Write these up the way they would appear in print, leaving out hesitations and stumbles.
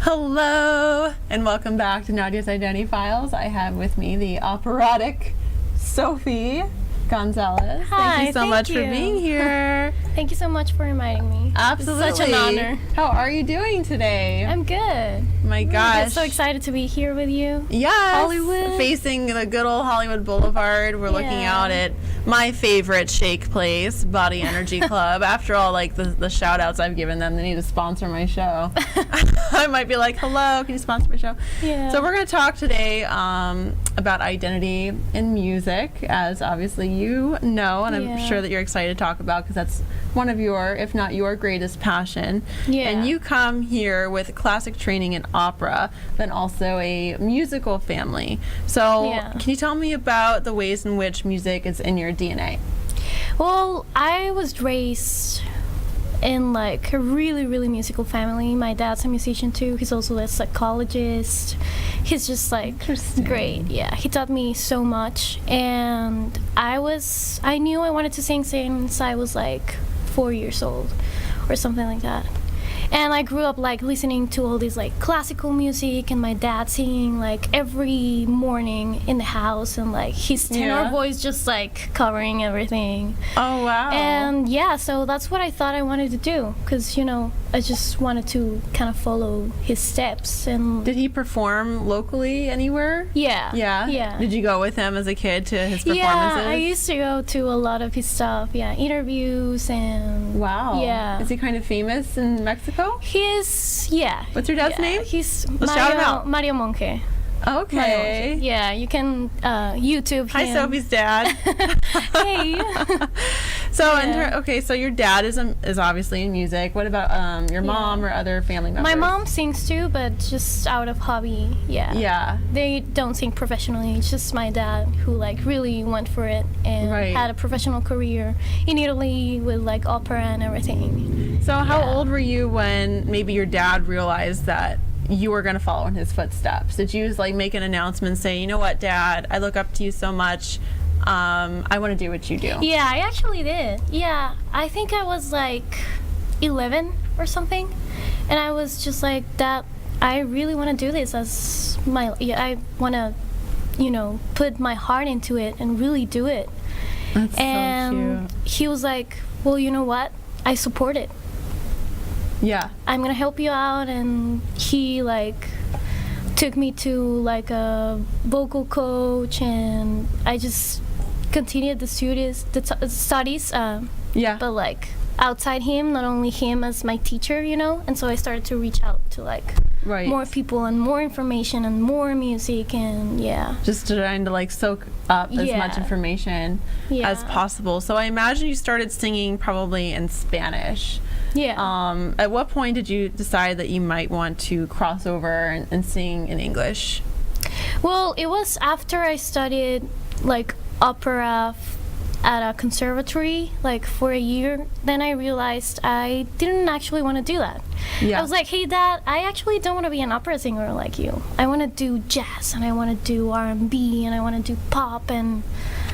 Hello, and welcome back to Nadya's Identity Files. I have with me the operatic Sophie Gonzalez. Hi, thank you so much for being here. Thank you so much for inviting me. Absolutely. It's such an honor. How are you doing today? I'm good. My gosh. I'm so excited to be here with you. Yes. Hollywood. Facing the good old Hollywood Boulevard. We're looking out at my favorite shake place, Body Energy Club. After all, like the shout outs I've given them, they need to sponsor my show. I might be like, hello, can you sponsor my show? Yeah. So we're going to talk today about identity in music, as obviously you know, and I'm sure that you're excited to talk about because that's one of your, if not your greatest passion. Yeah. And you come here with classic training in opera, but also a musical family. So can you tell me about the ways in which music is in your DNA? Well, I was raised in like a really musical family. My dad's a musician too. He's also a psychologist. He's just like great. Yeah, he taught me so much, and I knew I wanted to sing since I was like 4 years old or something like that. And I grew up like listening to all these like classical music, and my dad singing like every morning in the house, and like his tenor voice just like covering everything. Oh wow. And so that's what I thought I wanted to do, because I just wanted to kind of follow his steps. And did he perform locally anywhere? Yeah. Did you go with him as a kid to his performances? Yeah, I used to go to a lot of his stuff. Yeah, interviews and wow. Yeah. Is he kind of famous in Mexico? He's What's your dad's name? He's shout him out. Mario Monge. Okay. Yeah, you can YouTube him. Hi, Sophie's dad. Hey. So so your dad is obviously in music. What about your mom or other family members? My mom sings too, but just out of hobby. Yeah. They don't sing professionally. It's just my dad who like really went for it and had a professional career in Italy with like opera and everything. So how old were you when maybe your dad realized that you were going to follow in his footsteps? Did you like make an announcement, say, you know what, Dad, I look up to you so much, I want to do what you do? Yeah, I actually did. Yeah, I think I was like 11 or something, and I was just like, Dad, I really want to do this as I want to, put my heart into it and really do it. That's and so cute. He was like, well, you know what? I support it. Yeah. I'm gonna help you out. And he like took me to like a vocal coach, and I just continued the studies. But like outside him, not only him as my teacher, and so I started to reach out to like more people and more information and more music, and just trying to like soak up as much information as possible. So I imagine you started singing probably in Spanish. Yeah. At what point did you decide that you might want to cross over and sing in English? Well, it was after I studied like opera at a conservatory like for a year. Then I realized I didn't actually want to do that. I was like, hey Dad, I actually don't want to be an opera singer like you. I want to do jazz, and I want to do R&B, and I want to do pop, and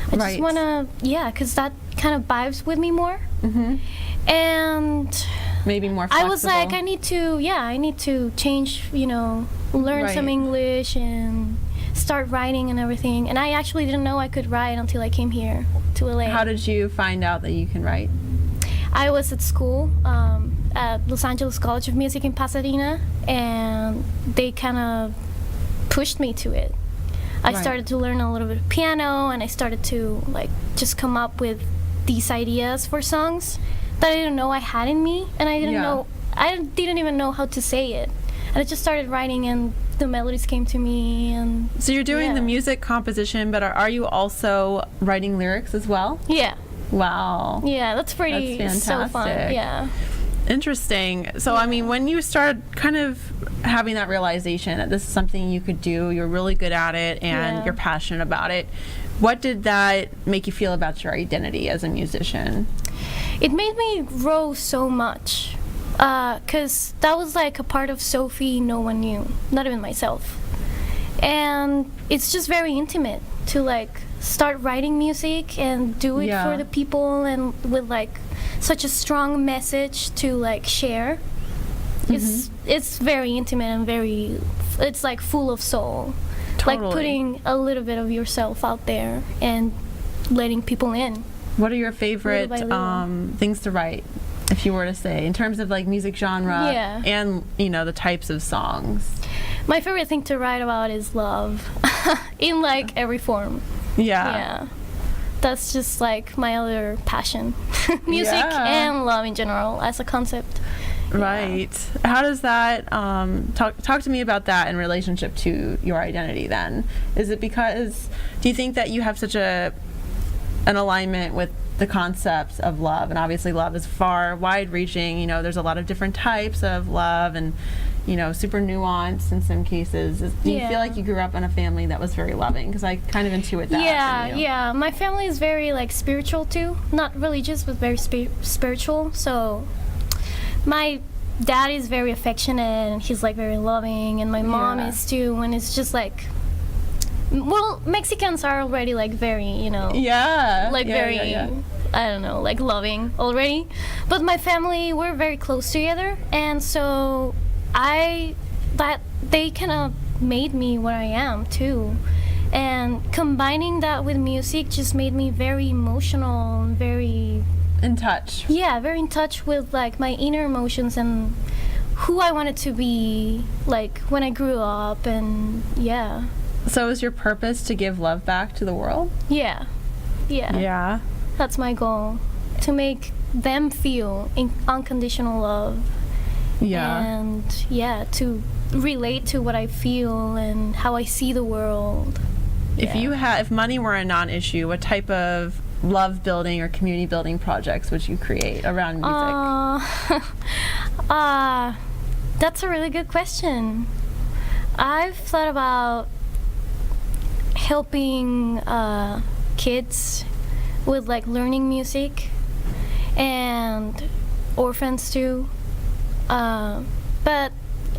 I just want to because that kind of vibes with me more. And maybe more flexible. I was like, I need to change, learn some English and start writing and everything. And I actually didn't know I could write until I came here to LA. How did you find out that you can write? I was at school at Los Angeles College of Music in Pasadena, and they kind of pushed me to it. I started to learn a little bit of piano, and I started to like just come up with these ideas for songs that I didn't know I had in me, and I didn't even know how to say it. And I just started writing, and the melodies came to me. And so you're doing the music composition, but are you also writing lyrics as well? Yeah. Wow. Yeah, that's fantastic. So fun. Yeah. Interesting. So I mean, when you started kind of having that realization that this is something you could do, you're really good at it, and you're passionate about it, what did that make you feel about your identity as a musician? It made me grow so much, because that was like a part of Sophie no one knew, not even myself. And it's just very intimate to like start writing music and do it for the people, and with like such a strong message to like share. It's very intimate and it's like full of soul. Totally. Like putting a little bit of yourself out there and letting people in. What are your favorite Little by little. things to write, if you were to say, in terms of like music genre and the types of songs? My favorite thing to write about is love, in like every form. Yeah. That's just like my other passion. Music and love in general as a concept. Right. How does that talk to me about that in relationship to your identity then? Is it because, do you think that you have such an alignment with the concepts of love? And obviously love is far wide reaching, there's a lot of different types of love and super nuanced in some cases. Do you feel like you grew up in a family that was very loving? Because I kind of intuit that from you. Yeah. My family is very like spiritual too. Not religious, but very spiritual. So my dad is very affectionate and he's like very loving, and my mom is too. And it's just like, well, Mexicans are already like very, very, I don't know, like loving already. But my family, we're very close together, and so they kind of made me what I am too. And combining that with music just made me very emotional and very in touch. Yeah, very in touch with like my inner emotions and who I wanted to be like when I grew up, and So is your purpose to give love back to the world? Yeah. That's my goal, to make them feel unconditional love. And to relate to what I feel and how I see the world. If money were a non-issue, what type of love building or community building projects would you create around music? That's a really good question. I've thought about helping kids with like learning music, and orphans too. But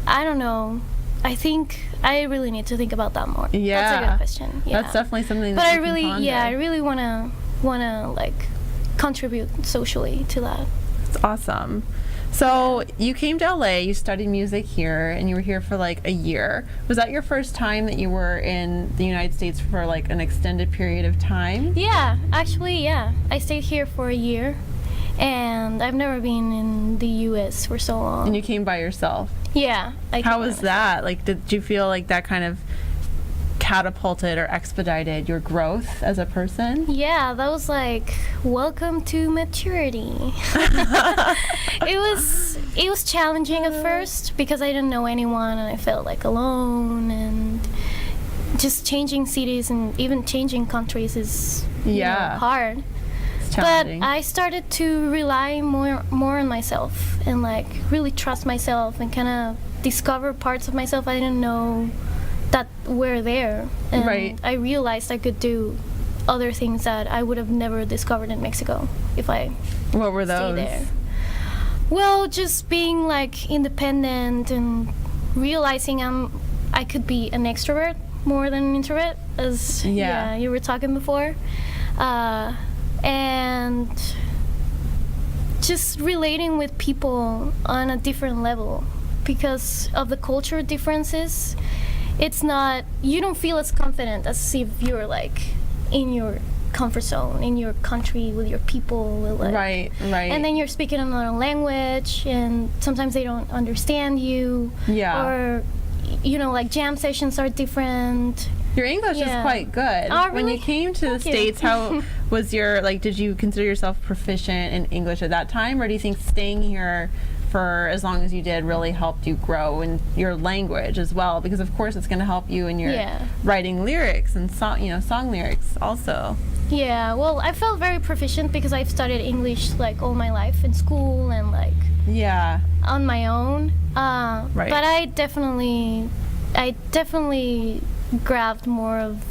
I don't know. I think I really need to think about that more. Yeah, that's a good question. Yeah, that's definitely something. But I really wanna like contribute socially to that. That's awesome. So you came to LA, you studied music here, and you were here for like a year. Was that your first time that you were in the United States for like an extended period of time? Yeah, actually, I stayed here for a year, and I've never been in the U.S. for so long. And you came by yourself? Yeah. How was that? Like, did you feel like that kind of catapulted or expedited your growth as a person? Yeah, that was like, welcome to maturity. It was challenging at first because I didn't know anyone and I felt like alone, and just changing cities and even changing countries is hard. But I started to rely more on myself and like really trust myself and kind of discover parts of myself I didn't know that were there. And I realized I could do other things that I would have never discovered in Mexico if I What were those? stayed there. Well, just being like independent and realizing I could be an extrovert more than an introvert, as you were talking before. And just relating with people on a different level because of the culture differences. It's not, you don't feel as confident as if you're like in your comfort zone, in your country with your people. Like, right. And then you're speaking another language and sometimes they don't understand you. Yeah. Or, like jam sessions are different. Your English is quite good. Oh, really? When you came to the States, how was your, did you consider yourself proficient in English at that time? Or do you think staying here for as long as you did really helped you grow in your language as well? Because of course it's going to help you in your writing lyrics and song lyrics also. Yeah, well, I felt very proficient because I've studied English like all my life in school and like on my own. But I definitely grabbed more of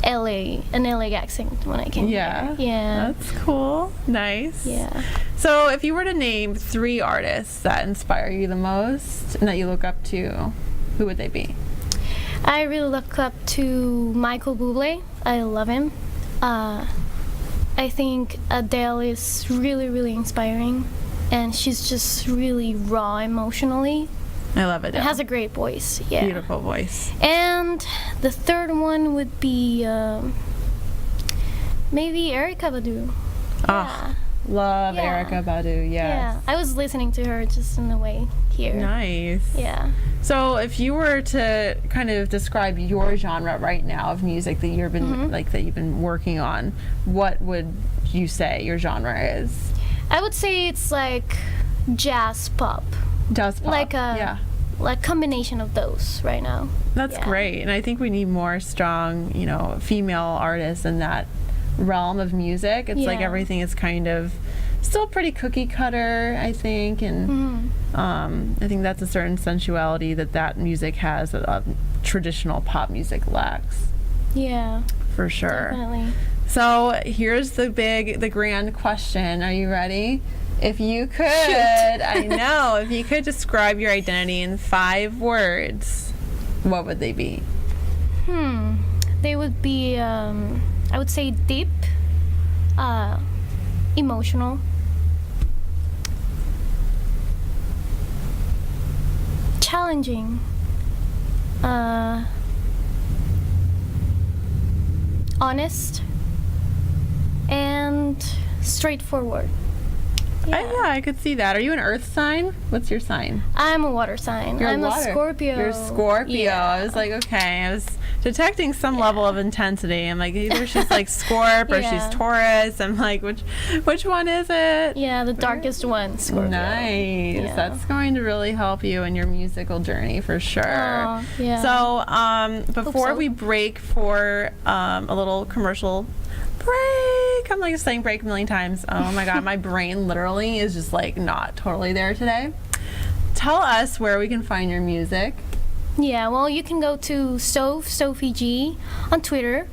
an LA accent when I came here. Yeah. That's cool. Nice. Yeah. So if you were to name 3 artists that inspire you the most and that you look up to, who would they be? I really look up to Michael Bublé. I love him. I think Adele is really, really inspiring. and she's just really raw emotionally. I love it. It has a great voice. Yeah. Beautiful voice. And the third one would be maybe Erykah Badu. Ah, love Yeah. Erykah Badu. Yes. Yeah, I was listening to her just in the way here. Nice. Yeah. So, if you were to kind of describe your genre right now of music that you've been that you've been working on, what would you say your genre is? I would say it's like jazz pop, Jazz pop. like a combination of those right now. That's Yeah. great, and I think we need more strong, female artists in that realm of music. It's like Yeah. everything is kind of still pretty cookie cutter, I think, and I think that's a certain sensuality that music has that traditional pop music lacks, Yeah, for sure. definitely. So here's the grand question. Are you ready? If you could, I know, if you could describe your identity in 5 words, what would they be? They would be, I would say deep, emotional, challenging, honest, and straightforward. I could see that. Are you an earth sign? What's your sign? I'm a water sign. You're I'm a water. Scorpio. You're Scorpio. Yeah. I was like, okay. I was detecting some level of intensity. I'm like, either she's like Scorp or Yeah. she's Taurus. I'm like, which one is it? Yeah, the darkest one, Scorpio. Nice. Yeah. That's going to really help you in your musical journey for sure. Oh, yeah. So, before so. we break for a little commercial break, I'm like saying break a million times. Oh my God, my brain literally is just like not totally there today. Tell us where we can find your music. Yeah, well, you can go to Sophie G on Twitter,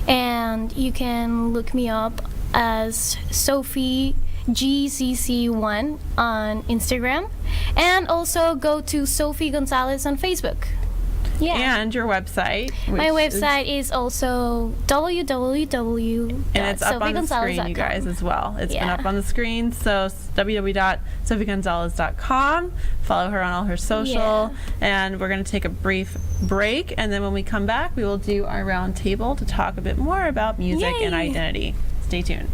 and you can look me up as Sophie GCC1 on Instagram, and also go to Sophie Gonzalez on Facebook. Yeah. And your website. My which website is also www.sophiegonzalez.com. And it's up on the screen, you guys, as well. It's been Yeah. up on the screen, so www.sophiegonzalez.com. Follow her on all her social. Yeah. And we're going to take a brief break, and then when we come back, we will do our round table to talk a bit more about music and Yay. identity. Stay tuned.